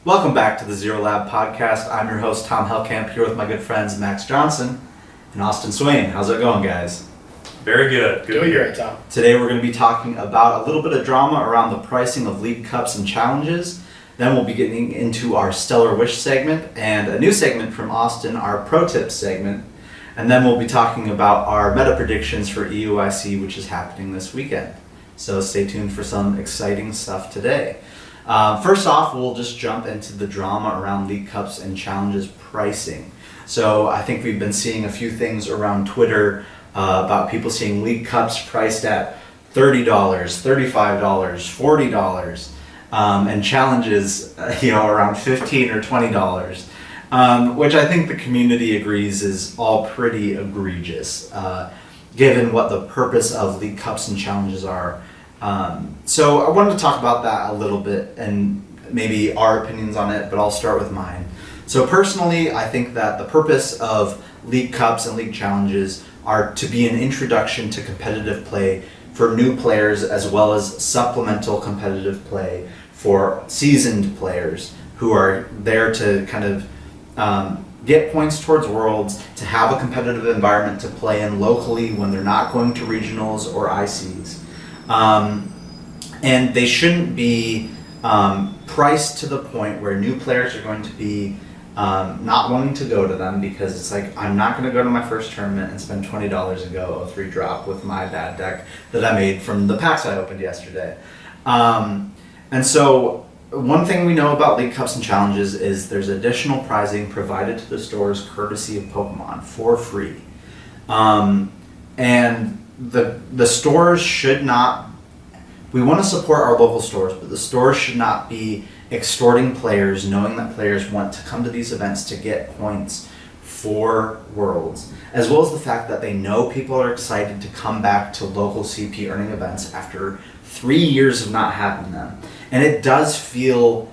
Welcome back to the Zero Lab podcast. I'm your host, Tom Hellkamp, here with my good friends Max Johnson and Austin Swain. How's it going, guys? Very good. Doing great, Tom. Today we're going to be talking about a little bit of drama around the pricing of league cups and challenges. Then we'll be getting into our Stellar Wish segment and a new segment from Austin, our Pro Tips segment. And then we'll be talking about our meta predictions for EUIC, which is happening this weekend. So stay tuned for some exciting stuff today. First off, we'll just jump into the drama around league cups and challenges pricing. So I think we've been seeing a few things around Twitter about people seeing league cups priced at $30, $35, $40, and challenges, around $15 or $20, which I think the community agrees is all pretty egregious, given what the purpose of league cups and challenges are. So I wanted to talk about that a little bit and maybe our opinions on it, but I'll start with mine. So personally, I think that the purpose of league cups and league challenges are to be an introduction to competitive play for new players, as well as supplemental competitive play for seasoned players who are there to kind of get points towards Worlds, to have a competitive environment to play in locally when they're not going to regionals or ICs. And they shouldn't be priced to the point where new players are going to be not wanting to go to them, because it's like, I'm not going to go to my first tournament and spend $20 and go a 3-drop with my bad deck that I made from the packs I opened yesterday. And so one thing we know about league cups and challenges is there's additional prizing provided to the stores courtesy of Pokemon for free. And the stores should not, we want to support our local stores, but the stores should not be extorting players, knowing that players want to come to these events to get points for Worlds, as well as the fact that they know people are excited to come back to local CP earning events after 3 years of not having them. And it does feel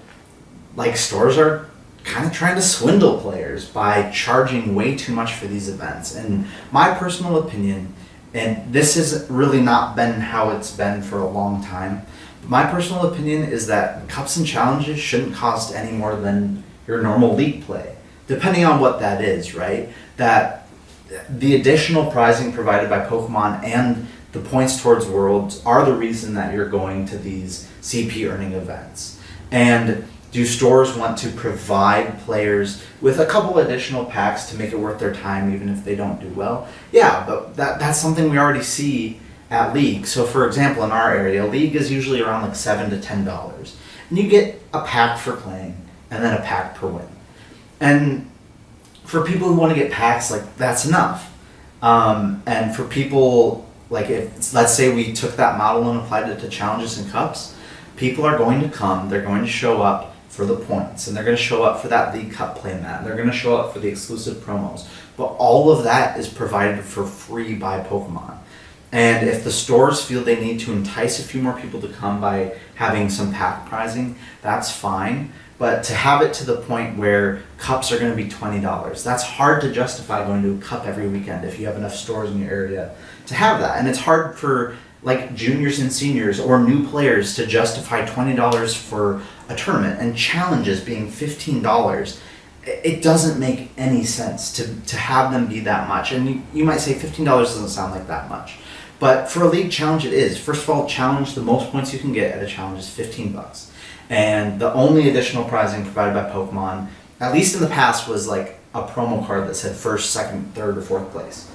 like stores are kind of trying to swindle players by charging way too much for these events. And my personal opinion, and this has really not been how it's been for a long time, but my personal opinion is that cups and challenges shouldn't cost any more than your normal league play, depending on what that is, right? That the additional prizing provided by Pokemon and the points towards Worlds are the reason that you're going to these CP earning events. And do stores want to provide players with a couple additional packs to make it worth their time, even if they don't do well? Yeah, but that's something we already see at League. So for example, in our area, League is usually around like $7 to $10. And you get a pack for playing, and then a pack per win. And for people who want to get packs, like, that's enough. And for people, like, if let's say we took that model and applied it to challenges and cups, people are going to come, they're going to show up for the points, and they're going to show up for that League Cup playmat, and they're going to show up for the exclusive promos. But all of that is provided for free by Pokemon. And if the stores feel they need to entice a few more people to come by having some pack prizing, that's fine. But to have it to the point where cups are going to be $20, that's hard to justify going to a cup every weekend if you have enough stores in your area to have that. And it's hard for like juniors and seniors or new players to justify $20 for a tournament, and challenges being $15. It doesn't make any sense to have them be that much. And you might say $15 doesn't sound like that much, but for a league challenge it is. First of all, challenge, the most points you can get at a challenge is $15. And the only additional prizing provided by Pokemon, at least in the past, was like a promo card that said first, second, third, or fourth place.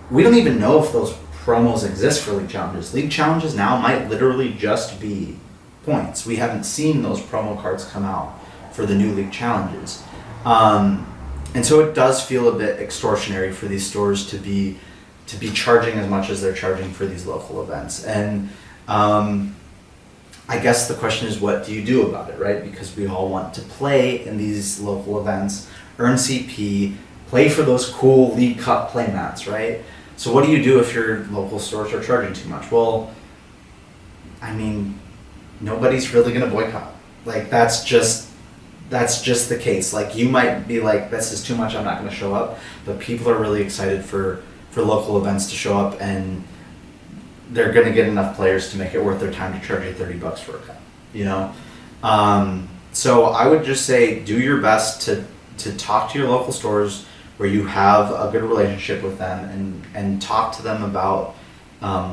We don't even know if those promos exist for league challenges. League challenges now might literally just be points. We haven't seen those promo cards come out for the new league challenges. And so it does feel a bit extortionary for these stores to be charging as much as they're charging for these local events. And I guess the question is, what do you do about it, right? Because we all want to play in these local events, earn CP, play for those cool League Cup playmats, right? So what do you do if your local stores are charging too much? Well, I mean, nobody's really going to boycott. Like, that's just the case. Like, you might be like, this is too much, I'm not going to show up. But people are really excited for local events to show up, and they're going to get enough players to make it worth their time to charge you $30 for a cup, you know? So I would just say do your best to talk to your local stores where you have a good relationship with them and talk to them about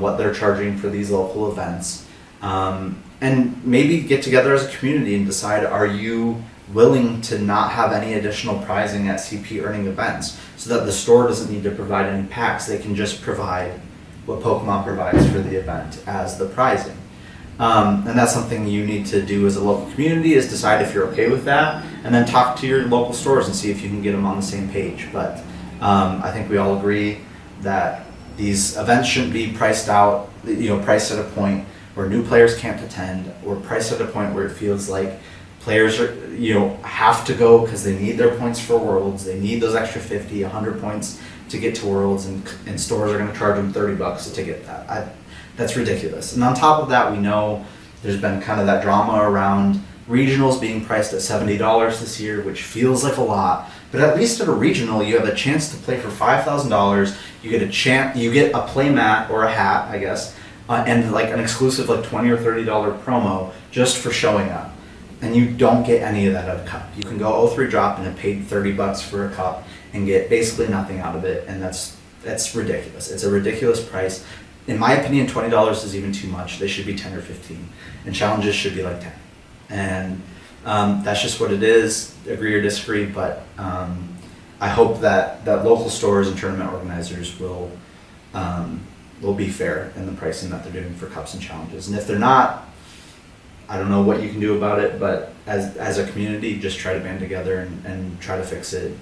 what they're charging for these local events. And maybe get together as a community and decide, are you willing to not have any additional prizing at CP earning events so that the store doesn't need to provide any packs? They can just provide what Pokemon provides for the event as the prizing. And that's something you need to do as a local community, is decide if you're okay with that, and then talk to your local stores and see if you can get them on the same page. But I think we all agree that these events shouldn't be priced out, priced at a point where new players can't attend, or priced at a point where it feels like players are, have to go because they need their points for Worlds. They need those extra 50, 100 points to get to Worlds, and stores are going to charge them $30 to get that. That's ridiculous. And on top of that, we know there's been kind of that drama around regionals being priced at $70 this year, which feels like a lot. But at least at a regional, you have a chance to play for $5,000. You get a play mat or a hat, I guess, and like an exclusive like $20 or $30 promo just for showing up. And you don't get any of that out of cup. You can go 0-3 drop and have paid $30 for a cup and get basically nothing out of it, and that's ridiculous. It's a ridiculous price. In my opinion, $20 is even too much. They should be 10 or 15, and challenges should be like 10. And that's just what it is. Agree or disagree, but I hope that local stores and tournament organizers will be fair in the pricing that they're doing for cups and challenges. And if they're not, I don't know what you can do about it, but as a community, just try to band together and try to fix it.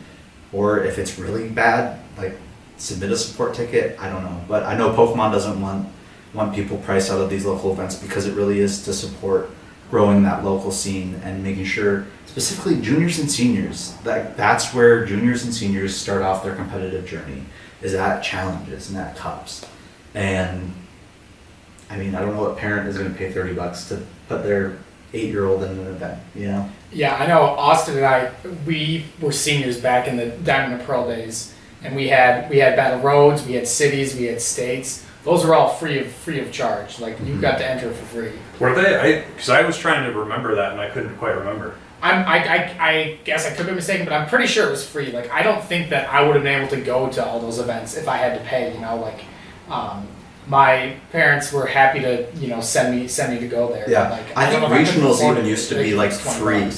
Or if it's really bad, like submit a support ticket. I don't know, but I know Pokemon doesn't want people priced out of these local events, because it really is to support growing that local scene and making sure, specifically juniors and seniors, that's where juniors and seniors start off their competitive journey, is at challenges and at cups. And I mean, I don't know what parent is going to pay $30 to put their 8-year-old in an event, Yeah, I know Austin and I, we were seniors back in the Diamond and Pearl days, and we had battle roads, we had cities, we had states. Those were all free of charge. Like, you got to enter for free. Were they? Because I was trying to remember that and I couldn't quite remember. I guess I could be mistaken, but I'm pretty sure it was free. Like, I don't think that I would have been able to go to all those events if I had to pay. My parents were happy to send me to go there. Yeah, Like, I think regionals even used to be like free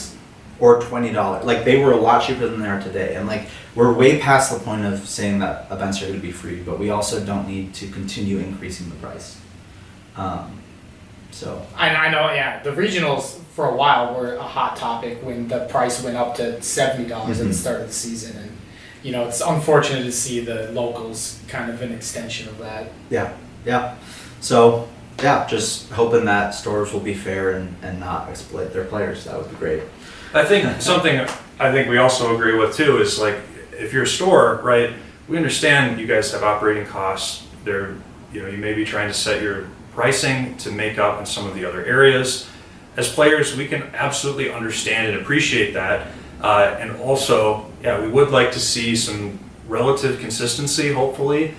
or $20. Like, they were a lot cheaper than they are today, and like we're way past the point of saying that events are going to be free, but we also don't need to continue increasing the price. So I know, yeah, the regionals for a while were a hot topic when the price went up to $70 at the start of the season, and it's unfortunate to see the locals kind of an extension of that. Yeah. So yeah, just hoping that stores will be fair and not exploit their players. That would be great. I think something I think we also agree with too is, like, if you're a store, right, we understand you guys have operating costs. You may be trying to set your pricing to make up in some of the other areas. As players, we can absolutely understand and appreciate that. And also, yeah, we would like to see some relative consistency, hopefully,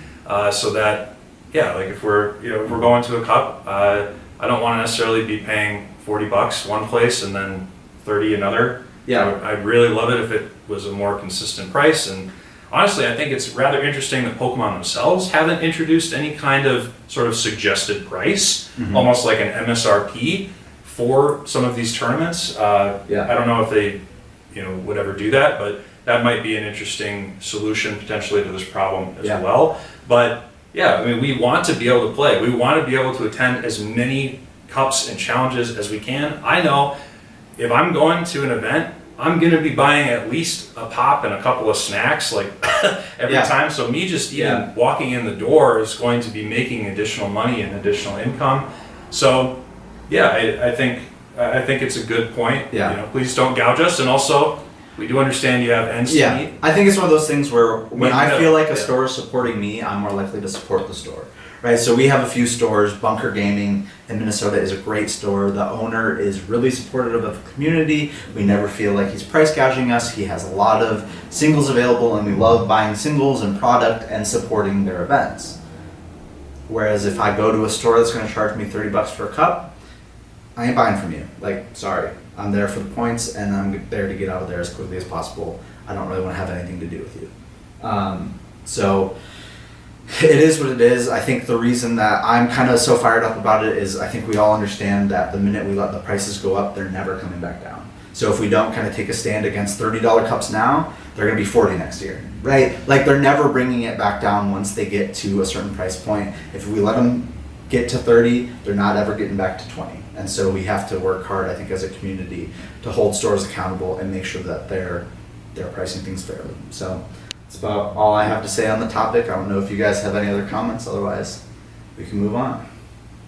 so that, yeah, like if we're going to a cup, I don't want to necessarily be paying $40 one place and then 30 another. Yeah, I'd really love it if it was a more consistent price. And honestly, I think it's rather interesting that Pokemon themselves haven't introduced any kind of sort of suggested price, almost like an MSRP for some of these tournaments. I don't know if they would ever do that, but that might be an interesting solution potentially to this problem as well. But yeah, I mean, we want to be able to play. We want to be able to attend as many cups and challenges as we can. I know if I'm going to an event, I'm going to be buying at least a pop and a couple of snacks like every time. So me just even walking in the door is going to be making additional money and additional income. So yeah, I think it's a good point. Please don't gouge us. And also, we do understand you have ends to meet. I think it's one of those things where when I feel like a store is supporting me, I'm more likely to support the store. Right, so we have a few stores. Bunker Gaming in Minnesota is a great store. The owner is really supportive of the community. We never feel like he's price gouging us. He has a lot of singles available, and we love buying singles and product and supporting their events. Whereas if I go to a store that's going to charge me $30 for a cup, I ain't buying from you. Like, sorry. I'm there for the points, and I'm there to get out of there as quickly as possible. I don't really want to have anything to do with you. So it is what it is. I think the reason that I'm kind of so fired up about it is I think we all understand that the minute we let the prices go up, they're never coming back down. So if we don't kind of take a stand against $30 cups now, they're going to be 40 next year, right? Like they're never bringing it back down once they get to a certain price point. If we let them get to 30, they're not ever getting back to 20. And so we have to work hard, I think, as a community to hold stores accountable and make sure that they're pricing things fairly. So that's about all I have to say on the topic. I don't know if you guys have any other comments. Otherwise, we can move on.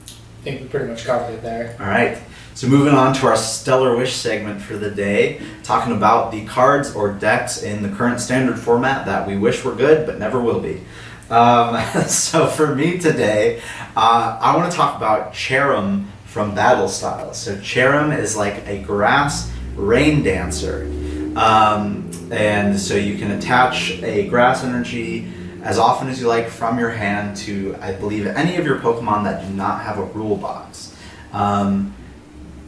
I think we pretty much covered it there. All right. So moving on to our Stellar Wish segment for the day, talking about the cards or decks in the current standard format that we wish were good but never will be. So for me today, I want to talk about Cherem from Battle Styles. So Cherem is like a grass rain dancer. And so you can attach a grass energy as often as you like from your hand to, I believe, any of your Pokemon that do not have a rule box.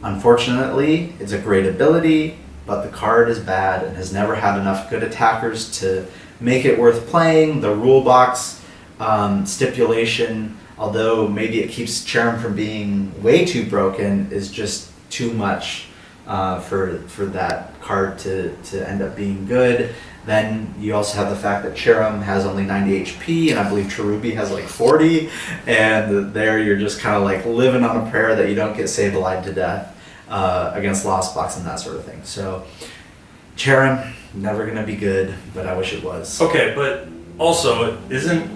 Unfortunately, it's a great ability, but the card is bad and has never had enough good attackers to make it worth playing. The rule box stipulation, although maybe it keeps Cherem from being way too broken, is just too much for that card to end up being good. Then you also have the fact that Cherem has only 90 HP, and I believe Cherubi has like 40, and there you're just kind of like living on a prayer that you don't get Sableye to death against Lost Box and that sort of thing. So Cherem, never gonna be good, but I wish it was. Okay, but also, isn't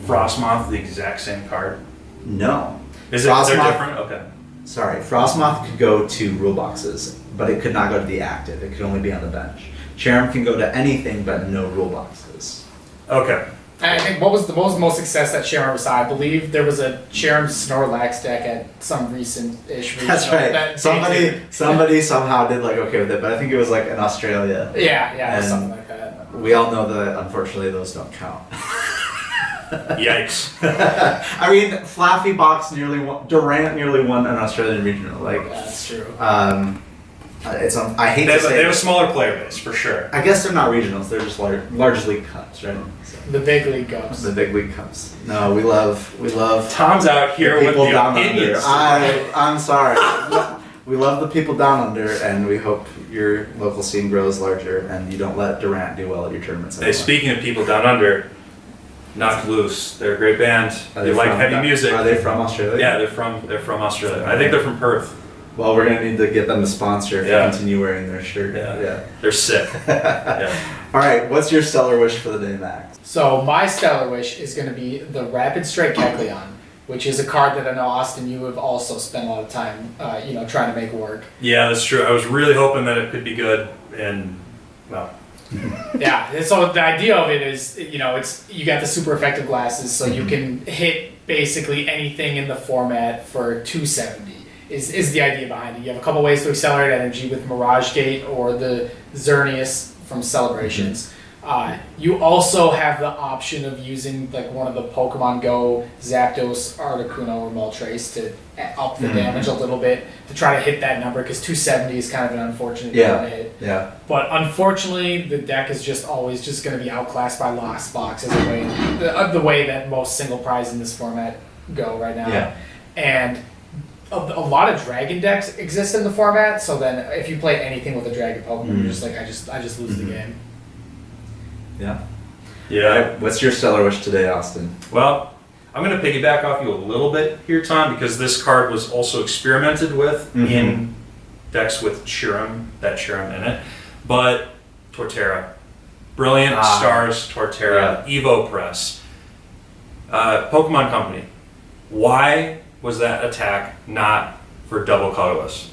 Frostmoth the exact same card? No. Is it they're different? Okay. Sorry, Frostmoth could go to rule boxes, but it could not go to the active. It could only be on the bench. Cherem can go to anything but no rule boxes. Okay. And I think what was the most success that Cherem saw? I believe there was a Cherem Snorlax deck at some recent-ish region. That's right. That Somebody somehow did like okay with it, but I think it was like in Australia. Yeah, And something like that. We all know that unfortunately those don't count. Yikes. I mean, Flaffy Box Durant nearly won an Australian regional. Like, Yeah, that's true. I hate They to say have a this. smaller player base, for sure. I guess they're not regionals. They're just large league cups, right? So, The big league cups. the big league cups. No, we love Tom's out here with people the down under. opinions. I'm sorry. We love the people down under, and we hope your local scene grows larger, and you don't let Durant do well at your tournaments. Hey, speaking of people down under, Knocked Loose. They're a great band. They like heavy music. Are they from Australia? Yeah, they're from Australia. I think they're from Perth. Well, we're gonna need to get them to sponsor if Yeah. they continue wearing their shirt. Yeah. They're sick. Yeah. All right, what's your stellar wish for the day, Max? So my stellar wish is going to be the Rapid Strike Kecleon, which is a card that I know, Austin, you have also spent a lot of time, trying to make work. Yeah, that's true. I was really hoping that it could be good, and well. Yeah, and so the idea of it is, it's you got the super effective glasses, so you can hit basically anything in the format for 270. Is the idea behind it. You have a couple ways to accelerate energy with Mirage Gate or the Xerneas from Celebrations. You also have the option of using like one of the Pokemon Go Zapdos, Articuno, or Moltres to up the damage a little bit to try to hit that number, because 270 is kind of an unfortunate number to hit. Yeah. But unfortunately, the deck is just always just going to be outclassed by Lost Box as the way that most single prize in this format go right now. Yeah. And a lot of dragon decks exist in the format, so then if you play anything with a dragon Pokemon, you're just like, I just lose the game. Yeah. Yeah. All right, what's your stellar wish today, Austin? Well, I'm going to piggyback off you a little bit here, Tom, because this card was also experimented with in decks with that Cherem in it. But Torterra. Brilliant Stars Torterra. Evo Press. Pokemon Company. Why was that attack not for double colorless?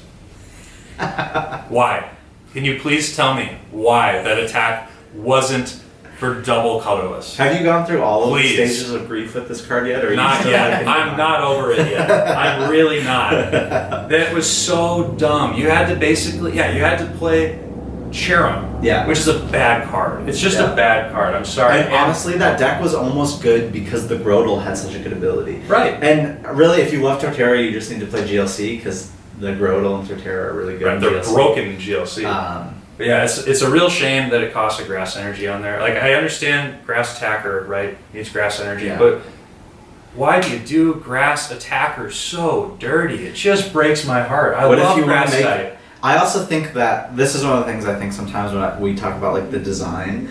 Why? Can you please tell me why that attack wasn't for double colorless? Have you gone through all of the Please. stages of grief with this card yet? Or are you Not still yet. like in I'm your not over it yet. I'm really not. That was so dumb. You had to basically, you had to play Cherem, Yeah. which is a bad card. It's just a bad card. I'm sorry. And honestly, that deck was almost good because the Grotle had such a good ability. Right. And really, if you love Torterra, you just need to play GLC because The Grotle and Thorterra are really good. Right, in they're GLC. broken in GLC. But yeah, it's a real shame that it costs a grass energy on there. Like, I understand grass attacker, right, needs grass energy, Yeah. but why do you do grass attacker so dirty? It just breaks my heart. I What if love you wanna grass make- type. I also think that this is one of the things I think sometimes when we talk about like the design.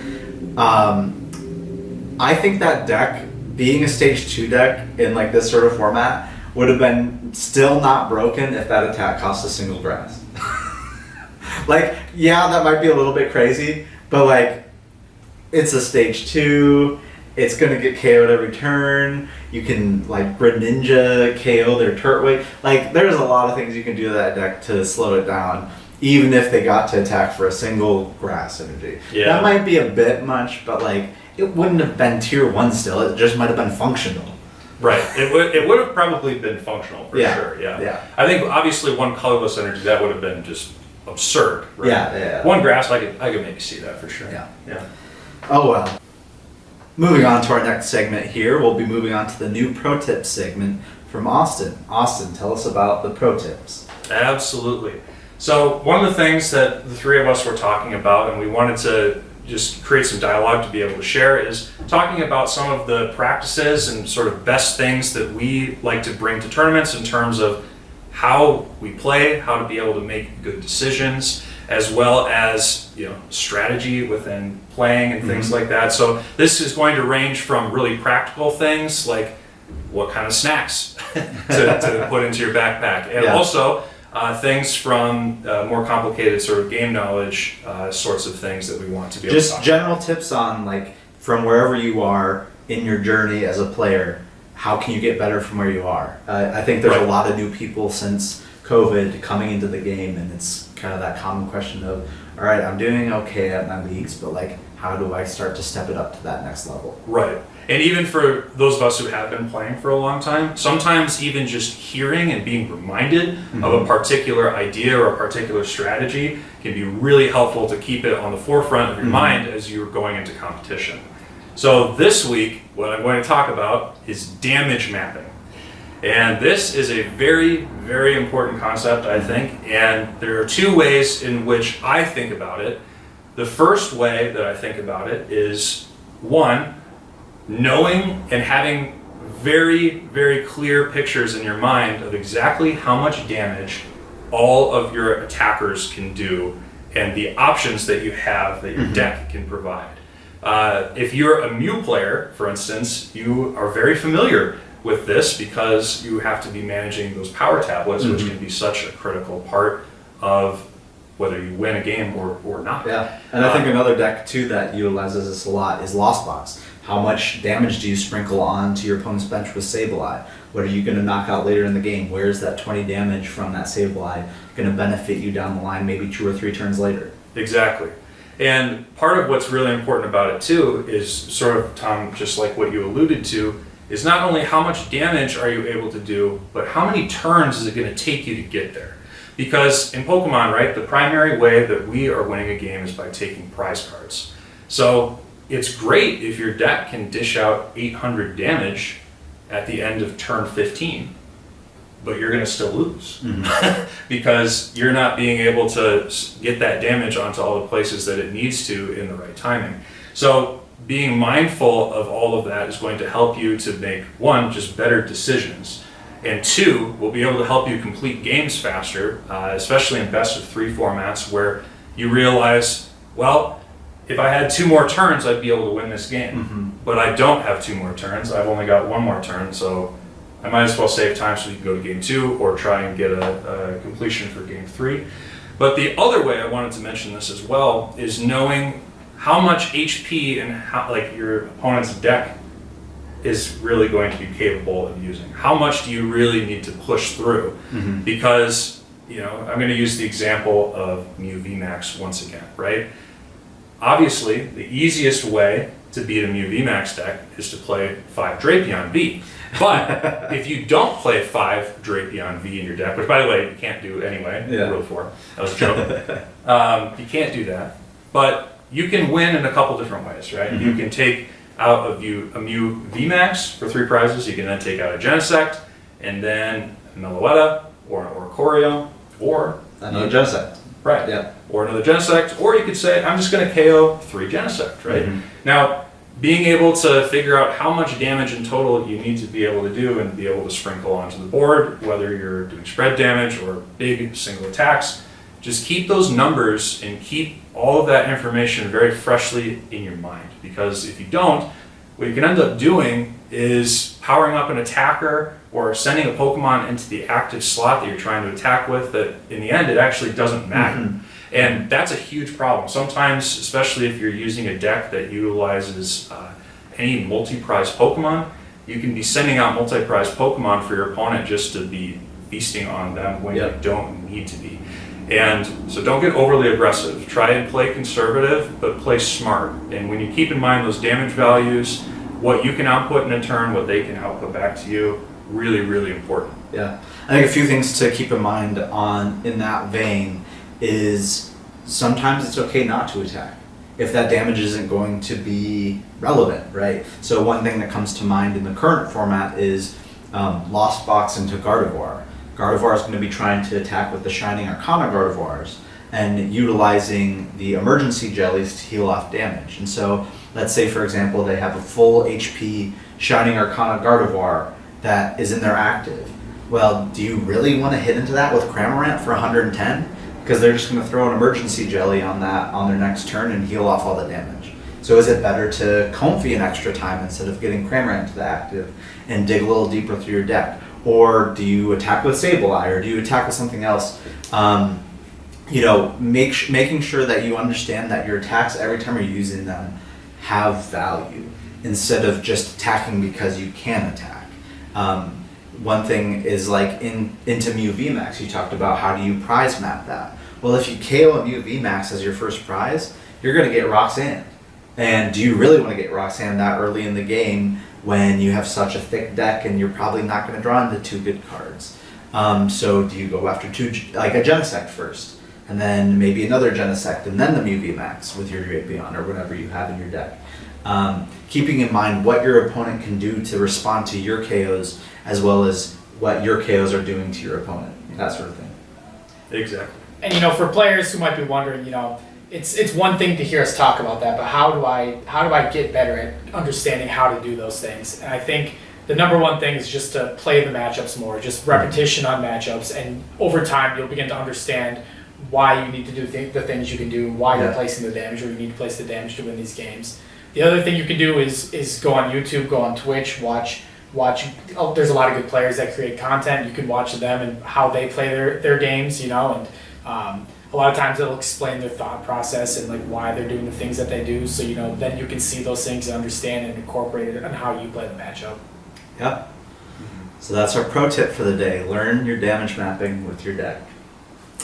I think that deck, being a stage 2 deck in like this sort of format, would have been still not broken if that attack cost a single grass. Like, yeah, that might be a little bit crazy, but like, it's a stage 2. It's gonna get KO'd every turn. You can like Grid Ninja KO their turret weight. Like, there's a lot of things you can do to that deck to slow it down, even if they got to attack for a single grass energy. Yeah. That might be a bit much, but like, it wouldn't have been tier 1 still. It just might have been functional. Right. It would have probably been functional for Yeah. sure. Yeah. Yeah. I think obviously one colorless energy, that would have been just absurd. Right? Yeah. One grass, I could maybe see that for sure. Yeah. Yeah. Oh well. Moving on to our next segment here, we'll be moving on to the new pro tips segment from Austin. Austin, tell us about the pro tips. Absolutely. So one of the things that the three of us were talking about, and we wanted to just create some dialogue to be able to share, is talking about some of the practices and sort of best things that we like to bring to tournaments in terms of how we play, how to be able to make good decisions, as well as, you know, strategy within playing and things like that. So this is going to range from really practical things like what kind of snacks to put into your backpack, and also things from more complicated sort of game knowledge sorts of things that we want to be able to Just talk general tips on like from wherever you are in your journey as a player, how can you get better from where you are? I think there's a lot of new people since COVID coming into the game, and it's kind of that common question of, all right, I'm doing okay at my leagues, but like, how do I start to step it up to that next level? Right. And even for those of us who have been playing for a long time, sometimes even just hearing and being reminded of a particular idea or a particular strategy can be really helpful to keep it on the forefront of your mind as you're going into competition. So this week, what I'm going to talk about is damage mapping. And this is a very, very important concept, I think, and there are two ways in which I think about it. The first way that I think about it is, one, knowing and having very, very clear pictures in your mind of exactly how much damage all of your attackers can do and the options that you have that your deck can provide. If you're a Mew player, for instance, you are very familiar with this because you have to be managing those power tablets, which can be such a critical part of whether you win a game or not. Yeah, and I think another deck too that utilizes this a lot is Lost Box. How much damage do you sprinkle onto your opponent's bench with Sableye? What are you going to knock out later in the game? Where is that 20 damage from that Sableye going to benefit you down the line, maybe 2 or 3 turns later? Exactly. And part of what's really important about it too is sort of, Tom, just like what you alluded to, is not only how much damage are you able to do, but how many turns is it going to take you to get there? Because in Pokemon, right, the primary way that we are winning a game is by taking prize cards. So it's great if your deck can dish out 800 damage at the end of turn 15, but you're going to still lose because you're not being able to get that damage onto all the places that it needs to in the right timing. So being mindful of all of that is going to help you to make, one, just better decisions, and two, will be able to help you complete games faster, especially in best of 3 formats where you realize, well, if I had 2 more turns, I'd be able to win this game. But I don't have 2 more turns. I've only got 1 more turn, so I might as well save time so we can go to game 2 or try and get a completion for game 3. But the other way I wanted to mention this as well is knowing how much HP and how, like, your opponent's deck is really going to be capable of using. How much do you really need to push through? Because, you know, I'm going to use the example of Mew VMAX once again, right? Obviously, the easiest way to beat a Mew VMAX deck is to play 5 Drapion V. But if you don't play 5 Drapion V in your deck, which by the way, you can't do anyway, Rule 4, that was a joke. You can't do that. But you can win in a couple different ways, right? You can take out a Mew VMAX for 3 prizes. You can then take out a Genesect, and then a Meloetta or Choreo, or Another Genesect. right, Yeah. or another Genesect, or you could say, I'm just going to KO 3 Genesect, right? Mhm. Now, being able to figure out how much damage in total you need to be able to do and be able to sprinkle onto the board, whether you're doing spread damage or big single attacks, just keep those numbers and keep all of that information very freshly in your mind. Because if you don't, what you can end up doing is powering up an attacker or sending a Pokemon into the active slot that you're trying to attack with that in the end it actually doesn't matter. Mhm. And that's a huge problem. Sometimes, especially if you're using a deck that utilizes any multi-prize Pokemon, you can be sending out multi-prize Pokemon for your opponent just to be feasting on them when you don't need to be. And so don't get overly aggressive. Try and play conservative, but play smart. And when you keep in mind those damage values, what you can output in a turn, what they can output back to you, really, really important. Yeah. I think a few things to keep in mind in that vein is sometimes it's okay not to attack if that damage isn't going to be relevant, right? So one thing that comes to mind in the current format is Lost Box into Gardevoir. Gardevoir is going to be trying to attack with the Shining Arcana Gardevoirs and utilizing the emergency jellies to heal off damage. And so let's say, for example, they have a full HP Shining Arcana Gardevoir that is in their active. Well, do you really want to hit into that with Cramorant for 110? Because they're just going to throw an emergency jelly on their next turn and heal off all the damage. So is it better to Comfy an extra time instead of getting Cramorant into the active and dig a little deeper through your deck? Or do you attack with Sableye, or do you attack with something else? Making sure that you understand that your attacks every time you're using them have value instead of just attacking because you can attack. One thing is like into Mew VMAX, you talked about how do you prize map that. Well, if you KO a Mew VMAX as your first prize, you're going to get Roxanne. And do you really want to get Roxanne that early in the game when you have such a thick deck and you're probably not going to draw into 2 good cards? So do you go after like a Genesect first, and then maybe another Genesect, and then the Mew VMAX with your Great Beyond or whatever you have in your deck? Keeping in mind what your opponent can do to respond to your KOs, as well as what your KOs are doing to your opponent, that sort of thing. Exactly. And for players who might be wondering, it's one thing to hear us talk about that, but how do I get better at understanding how to do those things? And I think the number one thing is just to play the matchups more, just repetition on matchups, and over time you'll begin to understand why you need to do the things you can do, why you're placing the damage, or you need to place the damage to win these games. The other thing you can do is go on YouTube, go on Twitch, watch. There's a lot of good players that create content. You can watch them and how they play their games, and a lot of times it'll explain their thought process and like why they're doing the things that they do. So then you can see those things and understand and incorporate it on how you play the matchup. Yep. So that's our pro tip for the day. Learn your damage mapping with your deck.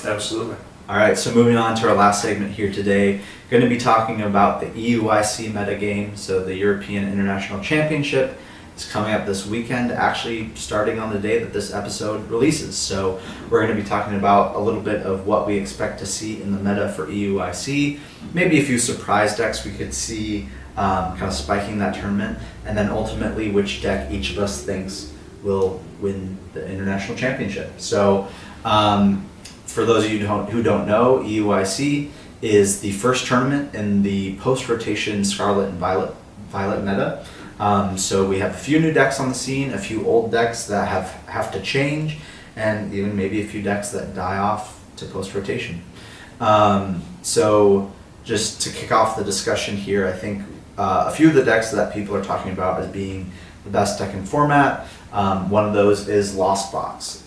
Absolutely. All right, so moving on to our last segment here today, going to be talking about the EUIC meta game. So the European International Championship is coming up this weekend, actually starting on the day that this episode releases. So we're going to be talking about a little bit of what we expect to see in the meta for EUIC, maybe a few surprise decks we could see kind of spiking that tournament, and then ultimately which deck each of us thinks will win the International Championship. So for those of you who don't know, EUIC is the first tournament in the post-rotation Scarlet and Violet meta. So we have a few new decks on the scene, a few old decks that have to change, and even maybe a few decks that die off to post-rotation. So just to kick off the discussion here, I think a few of the decks that people are talking about as being the best deck in format, one of those is Lost Box.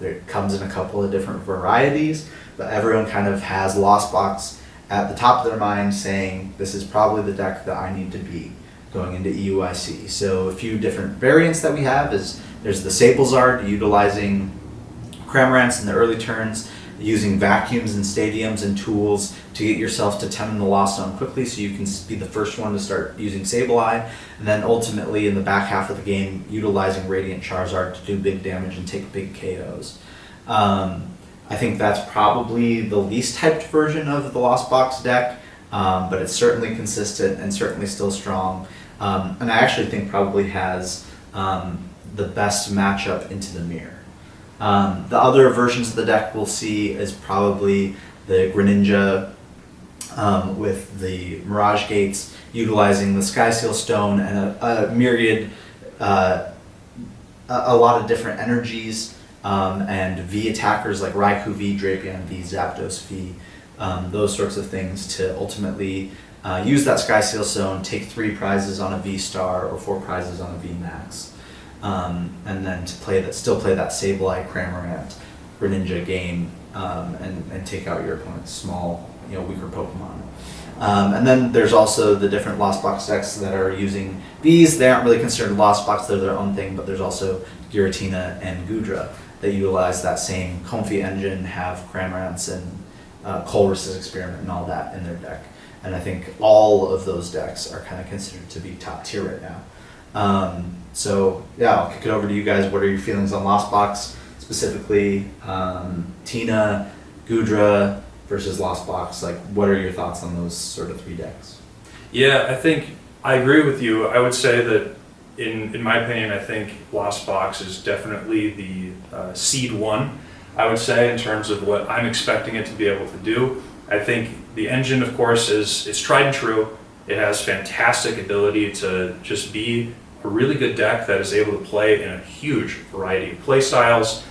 It comes in a couple of different varieties, but everyone kind of has Lost Box at the top of their mind saying, this is probably the deck that I need to beat going into EUIC. So a few different variants that we have is there's the Sablezard utilizing Cramorants in the early turns, using vacuums and stadiums and tools to get yourself to 10 in the Lost Zone quickly so you can be the first one to start using Sableye, and then ultimately in the back half of the game utilizing Radiant Charizard to do big damage and take big KOs. I think that's probably the least hyped version of the Lost Box deck, but it's certainly consistent and certainly still strong. And I actually think probably has the best matchup into the mirror. The other versions of the deck we'll see is probably the Greninja with the Mirage Gates, utilizing the Sky Seal Stone and a myriad, a lot of different energies, and V attackers like Raikou V, Drapion V, Zapdos V, those sorts of things to ultimately use that Sky Seal Stone, take 3 prizes on a V Star or 4 prizes on a V Max, and then to still play that Sableye, Cramorant, Greninja game, and take out your opponent's small, weaker Pokemon. And then there's also the different Lost Box decks that are using Vs. They aren't really considered Lost Box, they're their own thing, but there's also Giratina and Goodra that utilize that same Comfy engine, have Cramorants and Colress's Experiment and all that in their deck. And I think all of those decks are kind of considered to be top tier right now. So yeah, I'll kick it over to you guys. What are your feelings on Lost Box, specifically Tina, Goodra versus Lost Box? Like, what are your thoughts on those sort of 3 decks? Yeah, I think I agree with you. I would say that in my opinion, I think Lost Box is definitely the seed 1, I would say, in terms of what I'm expecting it to be able to do. I think the engine, of course, it's tried and true. It has fantastic ability to just be a really good deck that is able to play in a huge variety of play styles.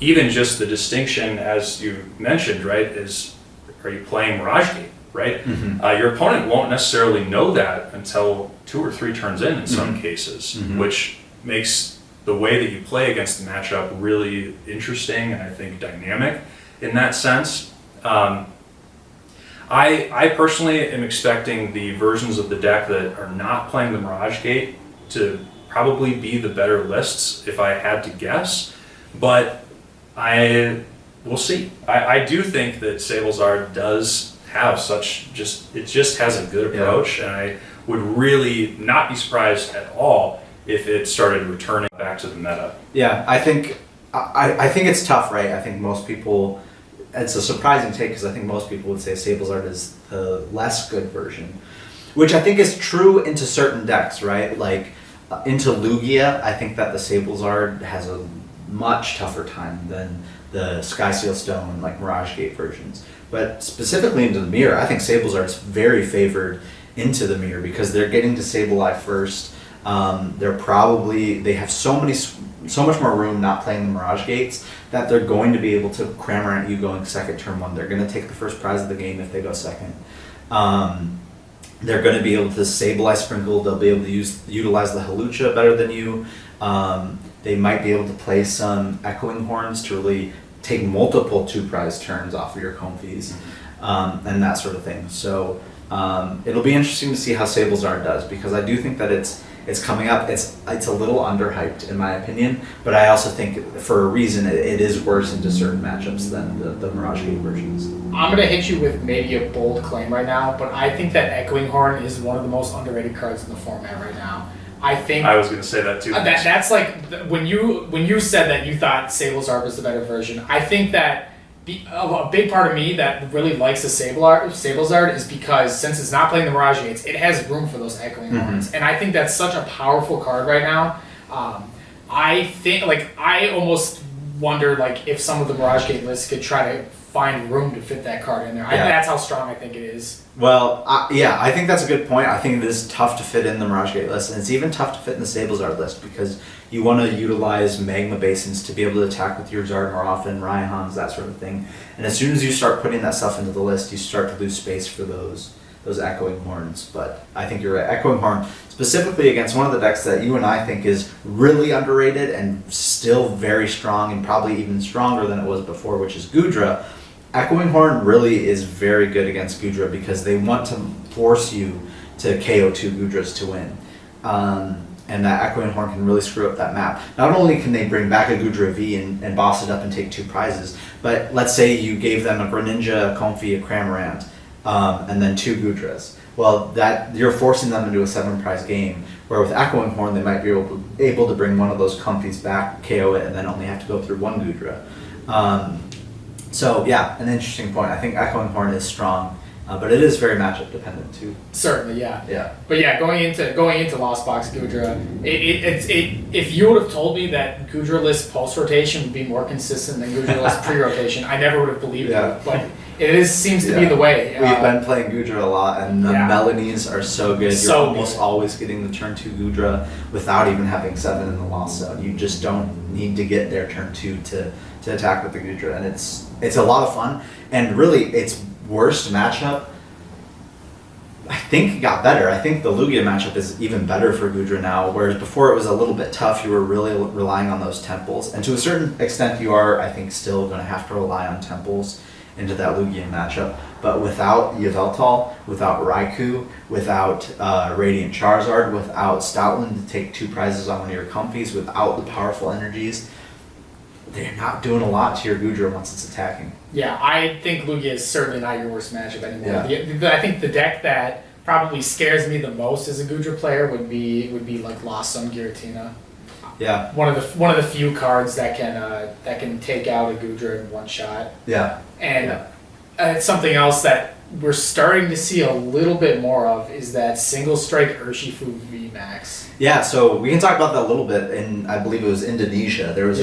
Even just the distinction, as you mentioned, right, is, are you playing Mirage Gate, right? Mm-hmm. Your opponent won't necessarily know that until 2 or 3 turns in some cases, which makes the way that you play against the matchup really interesting and I think dynamic in that sense. I personally am expecting the versions of the deck that are not playing the Mirage Gate to probably be the better lists if I had to guess, but we'll see. I do think that Sablezard does have it just has a good approach, and I would really not be surprised at all if it started returning back to the meta. Yeah, I think it's tough, right? I think most people, it's a surprising take because I think most people would say Sablezard is the less good version, which I think is true into certain decks, right? Like into Lugia, I think that the Sablezard has a much tougher time than the Sky Seal Stone, like Mirage Gate versions. But specifically into the mirror, I think Sablezard is very favored into the mirror because they're getting to Sableye first. They have so much more room not playing the Mirage Gates that they're going to be able to Cramorant you going second turn 1. They're going to take the first prize of the game if they go second. They're going to be able to Sableye Sprinkle. They'll be able to utilize the Hawlucha better than you. They might be able to play some Echoing Horns to really take multiple 2 prize turns off of your Comfies, and that sort of thing. So it'll be interesting to see how Sablezard does, because I do think that it's coming up. It's a little underhyped in my opinion, but I also think for a reason it is worse into certain matchups than the Mirage Gate versions. I'm going to hit you with maybe a bold claim right now, but I think that Echoing Horn is one of the most underrated cards in the format right now. I think I was going to say that too. That's like when you said that you thought Sablezard was the better version. I think that a big part of me that really likes the Sablezard is because since it's not playing the Mirage Gates, it has room for those Echoing Horns, and I think that's such a powerful card right now. I think I almost wonder if some of the Mirage Gate lists could try to find room to fit that card in there. Yeah. That's how strong I think it is. Well, I think that's a good point. I think it is tough to fit in the Mirage Gate list, and it's even tough to fit in the Sablezard list because you want to utilize Magma Basins to be able to attack with your Zard more often, Raihans, that sort of thing. And as soon as you start putting that stuff into the list, you start to lose space for those Echoing Horns. But I think you're right. Echoing Horn, specifically against one of the decks that you and I think is really underrated and still very strong and probably even stronger than it was before, which is Goodra. Echoing Horn really is very good against Goodra because they want to force you to KO 2 Goodras to win. And that Echoing Horn can really screw up that map. Not only can they bring back a Goodra V and boss it up and take 2 prizes, but let's say you gave them a Greninja, a Comfy, a Cramorant, and then 2 Goodras. Well, that you're forcing them into a 7-prize game, where with Echoing Horn they might be able to bring one of those Comfies back, KO it, and then only have to go through 1 Goodra. So yeah, an interesting point. I think Echoing Horn is strong But it is very matchup dependent too. Certainly, yeah. Yeah. But yeah, going into Lost Box Gudra, if you would have told me that Gudra-less post rotation would be more consistent than Gudra-less pre-rotation, I never would have believed Yeah. it. But seems to be the way. We've been playing Gudra a lot, and the Melanies are so good. You're So almost good. always getting the turn 2 Gudra without even having 7 in the Lost Zone. You just don't need to get their turn 2 to attack with the Gudra, and it's a lot of fun. And really, its worst matchup, I think, got better. I think the Lugia matchup is even better for Gudra now, whereas before it was a little bit tough. You were really relying on those temples, and to a certain extent you are, I think, still going to have to rely on temples into that Lugia matchup. But without Yveltal, without Raikou, without Radiant Charizard, without Stoutland to take 2 prizes on one of your comfies, without the powerful energies, they're not doing a lot to your Gudra once it's attacking. Yeah, I think Lugia is certainly not your worst matchup anymore. Yeah. I think the deck that probably scares me the most as a Gudra player would be like Lost Sun Giratina. Yeah. One of the few cards that can take out a Gudra in one shot. Yeah. And it's something else that we're starting to see a little bit more of is that single strike Urshifu VMAX. Yeah, so we can talk about that a little bit. In I believe it was Indonesia. There was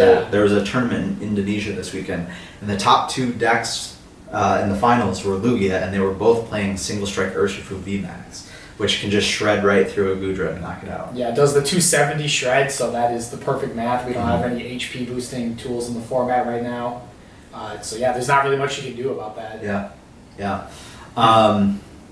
a tournament in Indonesia this weekend, and the top 2 decks in the finals were Lugia, and they were both playing single strike Urshifu VMAX, which can just shred right through a Gudra and knock it out. Yeah, it does the 270 shred, so that is the perfect math. We don't have any HP boosting tools in the format right now. So yeah, there's not really much you can do about that. Yeah.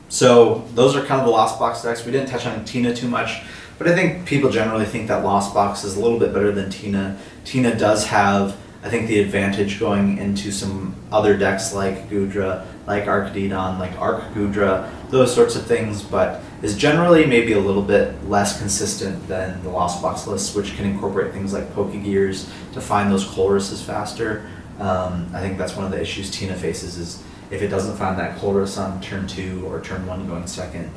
So those are kind of the Lost Box decks. We didn't touch on Tina too much, but I think people generally think that Lost Box is a little bit better than Tina. Tina does have, I think, the advantage going into some other decks like Gudra, like Arcadidon, like Arc Gudra, those sorts of things, but is generally maybe a little bit less consistent than the Lost Box list, which can incorporate things like Pokegears to find those Coloruses faster. I think that's one of the issues Tina faces is if it doesn't find that Colress on turn 2 or turn 1 going second,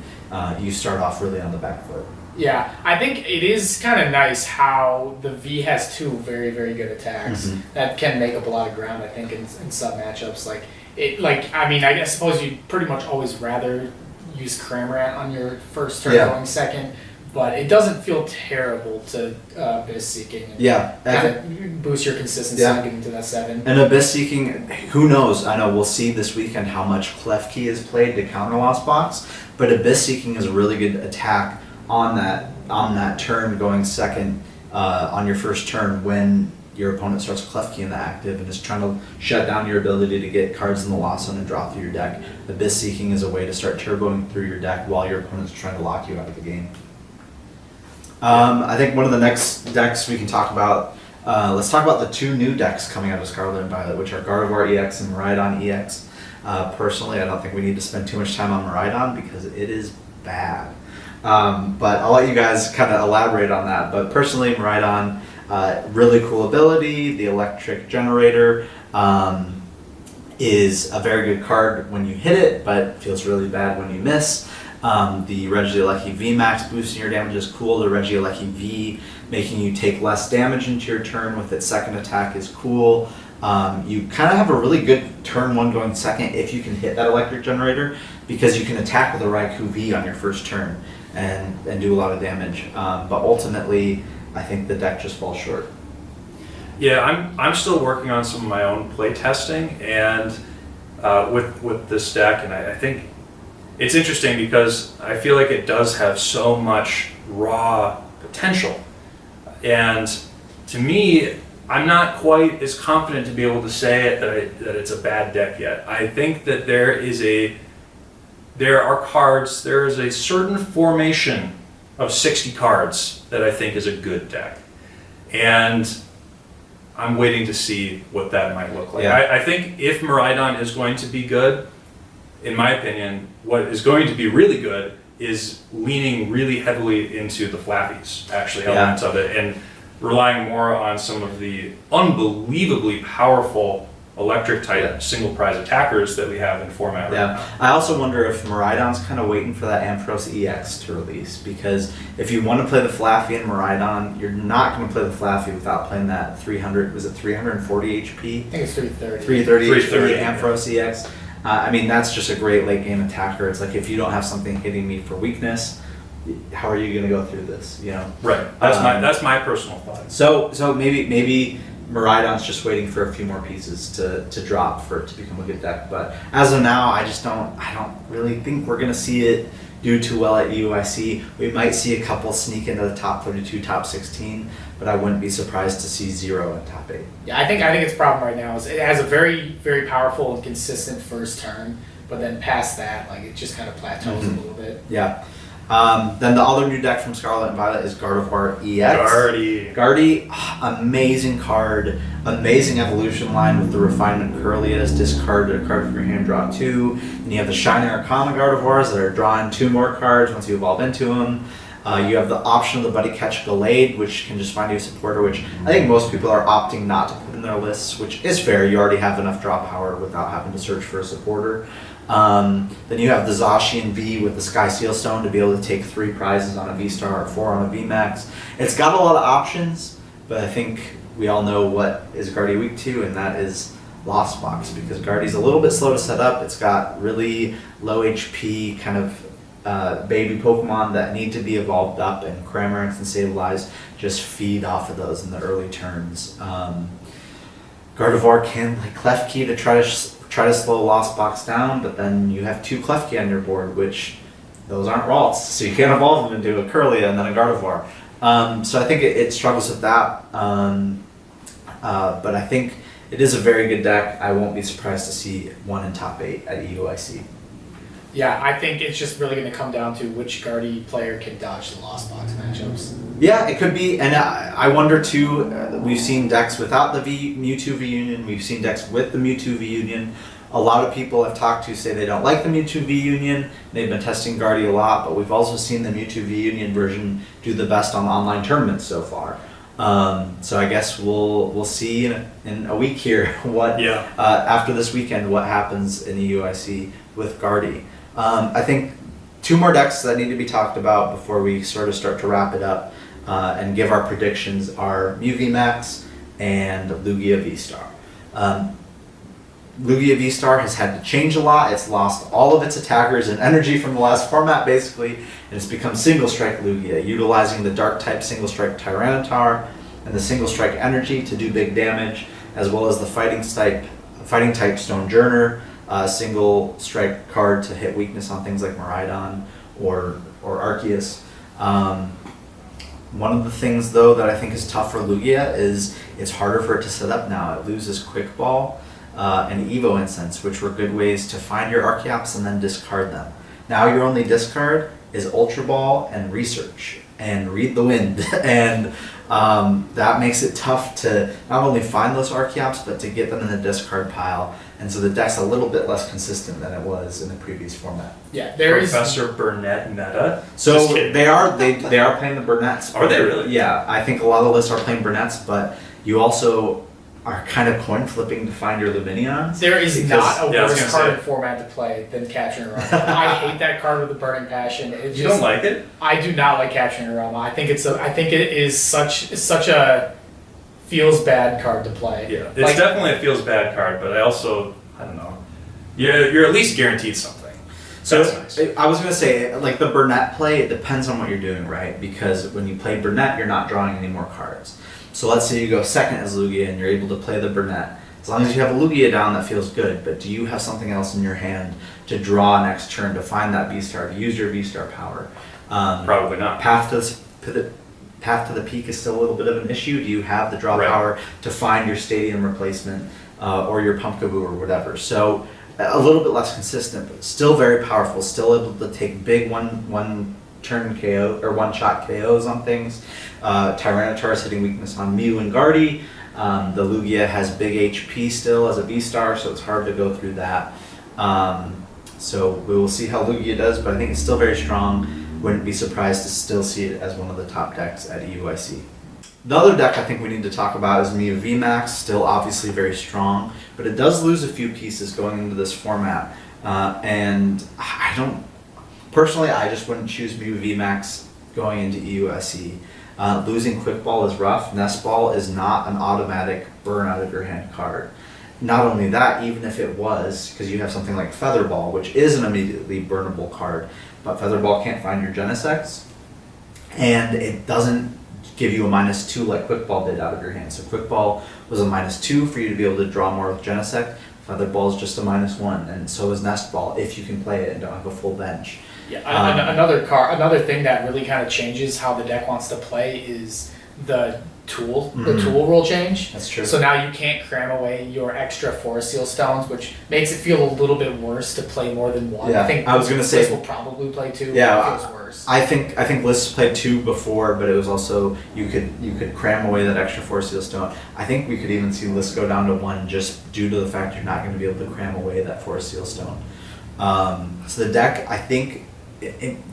you start off really on the back foot. Yeah, I think it is kind of nice how the V has 2 very, very good attacks that can make up a lot of ground, I think, in some matchups. I suppose you'd pretty much always rather use Cramorant on your first turn going second, but it doesn't feel terrible to Abyss Seeking. And kind of boost your consistency on getting to that 7. And Abyss Seeking, who knows? I know we'll see this weekend how much Klefki is played to counter Lost Box, but Abyss Seeking is a really good attack on that turn going second on your first turn when your opponent starts Klefki in the active and is trying to shut down your ability to get cards in the Lost Zone and draw through your deck. Abyss Seeking is a way to start turboing through your deck while your opponent's trying to lock you out of the game. I think one of the next decks we can talk about, let's talk about the 2 new decks coming out of Scarlet and Violet, which are Gardevoir EX and Miraidon EX. Personally, I don't think we need to spend too much time on Miraidon because it is bad. But I'll let you guys kind of elaborate on that. But personally, Miraidon, really cool ability. The Electric Generator is a very good card when you hit it, but feels really bad when you miss. The Regieleki VMAX boosting your damage is cool. The Regieleki V making you take less damage into your turn with its second attack is cool. You kind of have a really good turn 1 going second if you can hit that Electric Generator because you can attack with a Raikou V on your first turn and do a lot of damage. But ultimately, I think the deck just falls short. Yeah, I'm still working on some of my own play testing and with this deck, and I think it's interesting because I feel like it does have so much raw potential. And to me, I'm not quite as confident to be able to say that it's a bad deck yet. I think that there is a certain formation of 60 cards that I think is a good deck. And I'm waiting to see what that might look like. Yeah. I think if Miraidon is going to be good, in my opinion, what is going to be really good is leaning really heavily into the Flappies, elements of it, and relying more on some of the unbelievably powerful electric type single prize attackers that we have in format right now. I also wonder if Miraidon's kind of waiting for that Ampharos EX to release, because if you want to play the Flaffy and Miraidon, you're not going to play the Flaffy without playing that 340 HP? I think it's 330. 330 HP 330, Ampharos EX. I mean, that's just a great late game attacker. It's like, if you don't have something hitting me for weakness, how are you going to go through this? You know, Right. That's my personal thought. So maybe Miraidon's just waiting for a few more pieces to drop for it to become a good deck. But as of now, I don't really think we're going to see it do too well at EUIC. We might see a couple sneak into the top 32, top 16, but I wouldn't be surprised to see 0 in top 8. Yeah, I think its problem right now is it has a very, very powerful and consistent first turn, but then past that, like, it just kind of plateaus a little bit. Yeah. Then the other new deck from Scarlet and Violet is Gardevoir EX. Guardy, amazing card, amazing evolution line with the Refinement Curlias, discard a card from your hand, draw 2. And you have the Shining Arcana Gardevoirs that are drawing 2 more cards once you evolve into them. You have the option of the Buddy Catch Gallade, which can just find you a supporter, which I think most people are opting not to put in their lists, which is fair. You already have enough draw power without having to search for a supporter. Then you have the Zacian V with the Sky Seal Stone to be able to take 3 prizes on a V-Star or 4 on a V-Max. It's got a lot of options, but I think we all know what is Guardy weak to, and that is Lost Box, because Guardy's a little bit slow to set up. It's got really low HP kind of baby Pokemon that need to be evolved up, and Cramorant and Sableye just feed off of those in the early turns. Gardevoir can like Klefki to try to slow Lost Box down, but then you have 2 Klefki on your board, which those aren't Ralts, so you can't evolve them into a Curlia and then a Gardevoir. So I think it struggles with that, but I think it is a very good deck. I won't be surprised to see 1 in top 8 at EUIC. Yeah, I think it's just really going to come down to which Guardy player can dodge the Lost Box matchups. Yeah, it could be, and I wonder too, we've seen decks without the Mewtwo V-Union, we've seen decks with the Mewtwo V-Union. A lot of people I've talked to say they don't like the Mewtwo V-Union. They've been testing Guardy a lot, but we've also seen the Mewtwo V-Union version do the best on online tournaments so far. So I guess we'll see in a week here what after this weekend what happens in the EUIC with Guardy. I think 2 more decks that need to be talked about before we sort of start to wrap it up and give our predictions are Mew VMAX and Lugia V-Star. Lugia V-Star has had to change a lot. It's lost all of its attackers and energy from the last format, basically, and it's become Single Strike Lugia, utilizing the Dark type Single Strike Tyranitar and the Single Strike energy to do big damage, as well as the Fighting type Stone Journer, Single Strike card to hit weakness on things like Miraidon or Arceus. One of the things, though, that I think is tough for Lugia is it's harder for it to set up now. It loses Quick Ball and Evo Incense, which were good ways to find your Archeops and then discard them. Now your only discard is Ultra Ball and Research and Read the Wind, and that makes it tough to not only find those Archeops, but to get them in the discard pile. And so the deck's a little bit less consistent than it was in the previous format. Yeah, there is Professor Burnett meta. So they are playing the Burnett's. Are they really? Yeah, I think a lot of lists are playing Burnett's, but you also are kind of coin flipping to find your Luminions. There is not a worse card in say. format to play than Capturing a Realm. I hate that card with a burning passion. You don't like it? I do not like Capturing a Realm. I think it is such a feels bad card to play. Yeah, it's definitely a feels bad card, but I don't know. You're at least guaranteed something. So that's nice. I was going to say, like the Burnett play, it depends on what you're doing, right? Because when you play Burnett, you're not drawing any more cards. So let's say you go second as Lugia and you're able to play the Burnett. As long as you have a Lugia down, that feels good, but do you have something else in your hand to draw next turn to find that V-Star, to use your V-Star power? Probably not. Path to the Peak is still a little bit of an issue. Do you have the draw power to find your Stadium replacement or your Pumpkaboo or whatever? So a little bit less consistent, but still very powerful, still able to take big one turn KO or one shot KOs on things. Tyranitar is hitting weakness on Mew and Guardy. The Lugia has big HP still as a V-Star, so it's hard to go through that. So we will see how Lugia does, but I think it's still very strong. Wouldn't be surprised to still see it as one of the top decks at EUIC. The other deck I think we need to talk about is Mew VMAX, still obviously very strong, but it does lose a few pieces going into this format. And personally, I just wouldn't choose Mew VMAX going into EUIC. Losing Quick Ball is rough. Nest Ball is not an automatic burn out of your hand card. not only that, even if it was, because you have something like Featherball, which is an immediately burnable card, but Featherball can't find your Genesects, and it doesn't give you a -2 like Quickball did out of your hand. So Quickball was a -2 for you to be able to draw more with Genesect. Featherball is just a -1, and so is Nestball if you can play it and don't have a full bench. Yeah, another thing that really kind of changes how the deck wants to play is the tool rule change. That's true. So now you can't cram away your extra Forest Seal Stones, which makes it feel a little bit worse to play more than one. Yeah, I think I was gonna say- this will probably play 2. Yeah, but it feels worse. I think lists played 2 before, but it was also you could cram away that extra Force Seal Stone. I think we could even see lists go down to 1 just due to the fact you're not going to be able to cram away that Force Seal Stone. So the deck, I think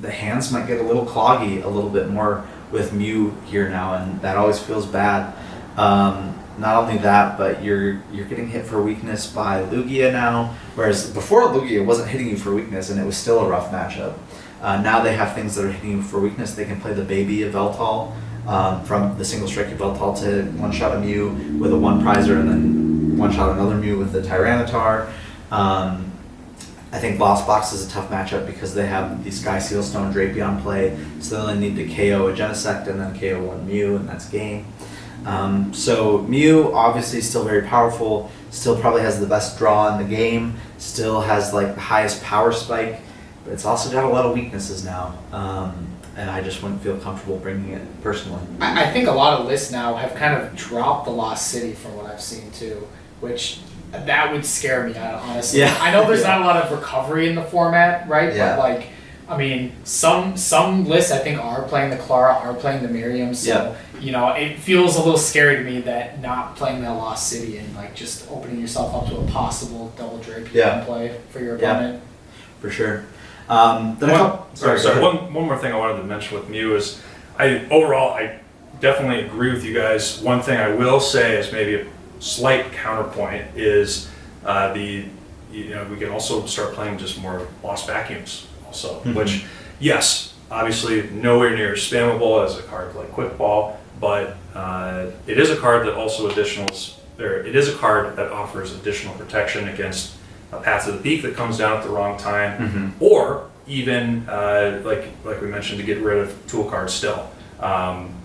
the hands might get a little cloggy a little bit more with Mew here now, and that always feels bad. Not only that, but you're getting hit for weakness by Lugia now, whereas before Lugia wasn't hitting you for weakness and it was still a rough matchup. Now they have things that are hitting you for weakness. They can play the baby Yveltal, from the single strike Yveltal to one-shot a Mew with a 1-prizer and then one-shot another Mew with the Tyranitar. I think Lost Box is a tough matchup because they have the Sky Seal Stone Drapion play, so they only need to KO a Genesect and then KO 1 Mew, and that's game. So Mew obviously still very powerful, still probably has the best draw in the game, still has like the highest power spike, but it's also got a lot of weaknesses now, and I just wouldn't feel comfortable bringing it personally. I think a lot of lists now have kind of dropped the Lost City from what I've seen too, which that would scare me, honestly. Yeah. I know there's not a lot of recovery in the format, right? Yeah. But like, I mean, some lists I think are playing the Clara, are playing the Miriam, so you know, it feels a little scary to me that not playing that Lost City and like just opening yourself up to a possible double Drapion play for your opponent. For sure. Sorry. One more thing I wanted to mention with Mew is, I definitely agree with you guys. One thing I will say is maybe a slight counterpoint is we can also start playing just more Lost Vacuums also, which, yes, obviously nowhere near as spammable as a card like Quickball, but it is a card that also it is a card that offers additional protection against a Path to the Peak that comes down at the wrong time, or even like we mentioned, to get rid of tool cards still.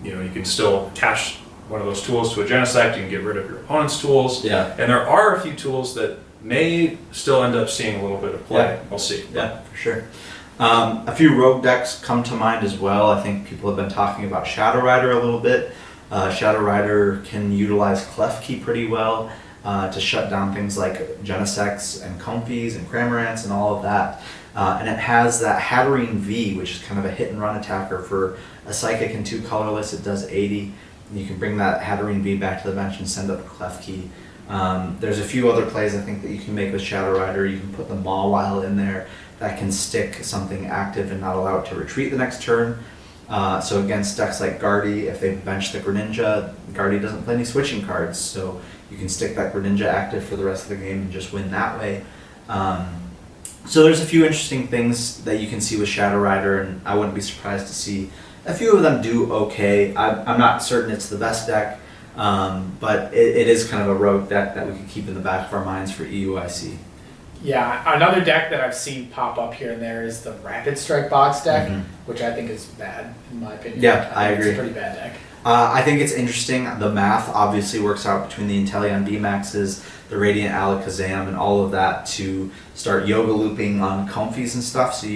You can still attach one of those tools to a Genesect, you can get rid of your opponent's tools. Yeah. And there are a few tools that may still end up seeing a little bit of play. Yeah. We'll see. Yeah, for sure. A few rogue decks come to mind as well. I think people have been talking about Shadow Rider a little bit. Shadow Rider can utilize Klefki pretty well to shut down things like Genesects and Comfies and Cramorants and all of that. And it has that Hatterene V, which is kind of a hit and run attacker for a Psychic and 2 colorless. It does 80. You can bring that Hatterene V back to the bench and send up a Klefki. There's a few other plays I think that you can make with Shadow Rider. You can put the Mawile in there that can stick something active and not allow it to retreat the next turn. So against decks like Guardy, if they bench the Greninja, Guardy doesn't play any switching cards, so you can stick that Greninja active for the rest of the game and just win that way. So there's a few interesting things that you can see with Shadow Rider, and I wouldn't be surprised to see a few of them do okay. I'm not certain it's the best deck, but it is kind of a rogue deck that we can keep in the back of our minds for EUIC. Yeah, another deck that I've seen pop up here and there is the Rapid Strike Box deck, which I think is bad, in my opinion. Yeah, I agree. It's a pretty bad deck. I think it's interesting. The math obviously works out between the Inteleon VMAXs, the Radiant Alakazam, and all of that to start yoga looping on Comfies and stuff. So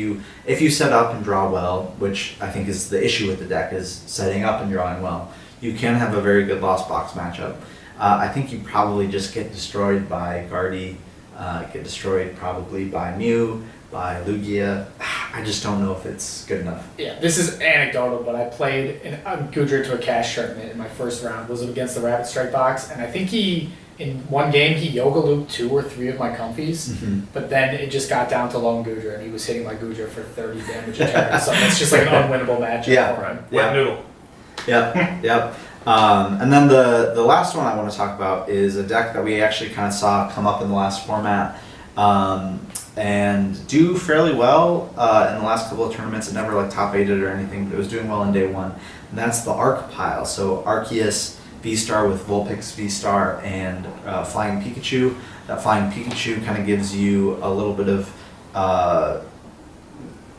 if you set up and draw well, which I think is the issue with the deck, is setting up and drawing well, you can have a very good Lost Box matchup. I think you probably just get destroyed by Guardy, get destroyed probably by Mew, by Lugia. I just don't know if it's good enough. Yeah, this is anecdotal, but I played a Goodra to a cash tournament in my first round. Was it against the Rapid Strike Box? And I think in one game, he yoga looped 2 or 3 of my Comfies, but then it just got down to lone Goodra, and he was hitting my Goodra for 30 damage a turn. So it's just like an unwinnable matchup for him. Wet noodle. Yep. And then the last one I want to talk about is a deck that we actually kind of saw come up in the last format and do fairly well in the last couple of tournaments. It never like top 8'd or anything, but it was doing well in day 1. And that's the Arc Pile. So Arceus V-Star with Vulpix V-Star and Flying Pikachu. That Flying Pikachu kind of gives you a little bit of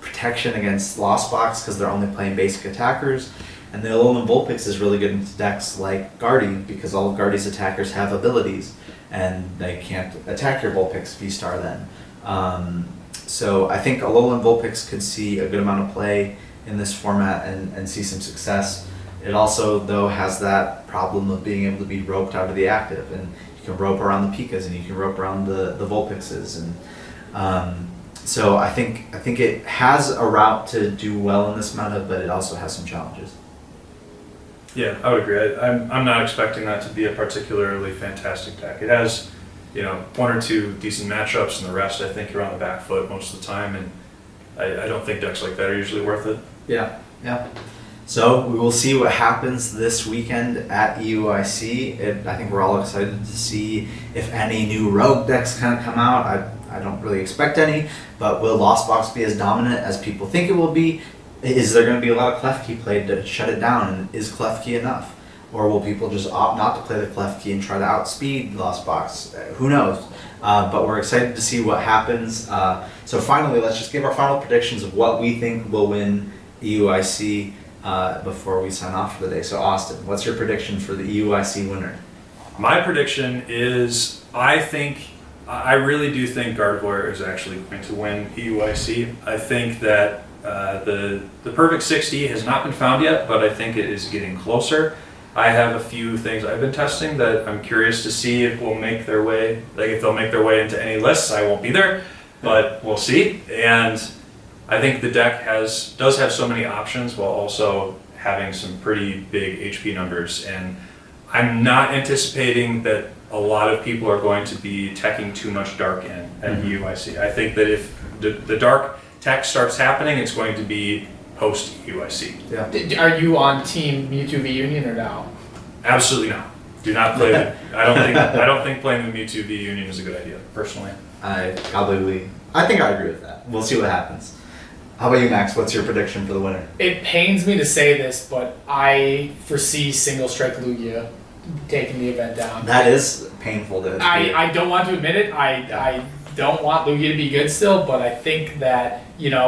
protection against Lost Box because they're only playing basic attackers. And the Alolan Vulpix is really good into decks like Guardy because all of Guardy's attackers have abilities and they can't attack your Vulpix V-Star then. So I think Alolan Vulpix could see a good amount of play in this format and see some success. It also, though, has that problem of being able to be roped out of the active, and you can rope around the Pikas and you can rope around the Vulpixes, and so I think it has a route to do well in this meta, but it also has some challenges. Yeah, I would agree. I'm not expecting that to be a particularly fantastic deck. It has, one or two decent matchups, and the rest I think you're on the back foot most of the time, and I don't think decks like that are usually worth it. Yeah. So we will see what happens this weekend at EUIC. I think we're all excited to see if any new rogue decks kind of come out. I don't really expect any, but will Lost Box be as dominant as people think it will be? Is there going to be a lot of Klefki played to shut it down, and is Klefki enough? Or will people just opt not to play the Klefki and try to outspeed Lost Box? Who knows? But we're excited to see what happens. So finally, let's just give our final predictions of what we think will win EUIC before we sign off for the day. So Austin, what's your prediction for the EUIC winner? My prediction is I really do think Gardevoir is actually going to win EUIC. I think that the perfect 60 has not been found yet, but I think it is getting closer. I have a few things I've been testing that I'm curious to see if will make their way, if they'll make their way into any lists. I won't be there, but we'll see. And I think the deck does have so many options while also having some pretty big HP numbers. And I'm not anticipating that a lot of people are going to be teching too much dark in at EUIC. I think that if the dark tech starts happening, it's going to be post EUIC. Yeah. Are you on Team Mewtwo V Union or no? Absolutely not. Do not play it. I don't think playing the Mewtwo V Union is a good idea, personally. I think I agree with that. We'll see what happens. How about you, Max? What's your prediction for the winner? It pains me to say this, but I foresee Single Strike Lugia taking the event down. That is painful to I don't want to admit it. I don't want Lugia to be good still, but I think that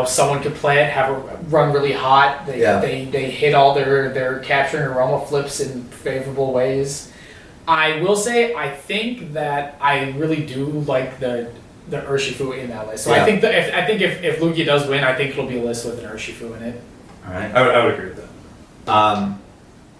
someone could play it, have it run really hot. They hit all their capturing aroma flips in favorable ways. I will say I think that I really do like the Urshifu in that list. So I think that if Lugia does win, I think it'll be a list with an Urshifu in it. All right. I would agree with that.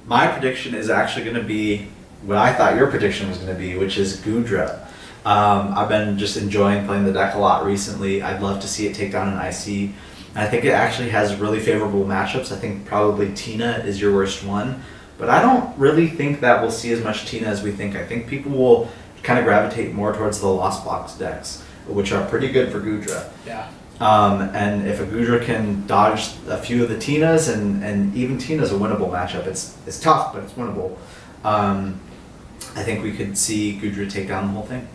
My prediction is actually going to be what I thought your prediction was going to be, which is Goodra. I've been just enjoying playing the deck a lot recently. I'd love to see it take down an IC. And I think it actually has really favorable matchups. I think probably Tina is your worst one. But I don't really think that we'll see as much Tina as we think. I think people will kind of gravitate more towards the Lost Box decks, which are pretty good for Goodra. Yeah. And if a Goodra can dodge a few of the Tinas, and even Tina's a winnable matchup. It's tough, but it's winnable. I think we could see Goodra take down the whole thing.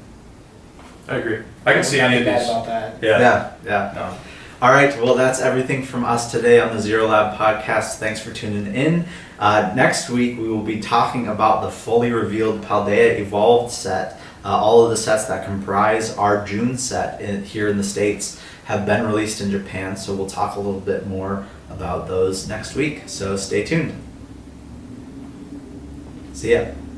I agree. I can see any of these. About that. Yeah. No. All right, well, that's everything from us today on the Zero Lab podcast. Thanks for tuning in. Next week, we will be talking about the fully revealed Paldea Evolved set. All of the sets that comprise our June set here in the States have been released in Japan, so we'll talk a little bit more about those next week. So stay tuned. See ya.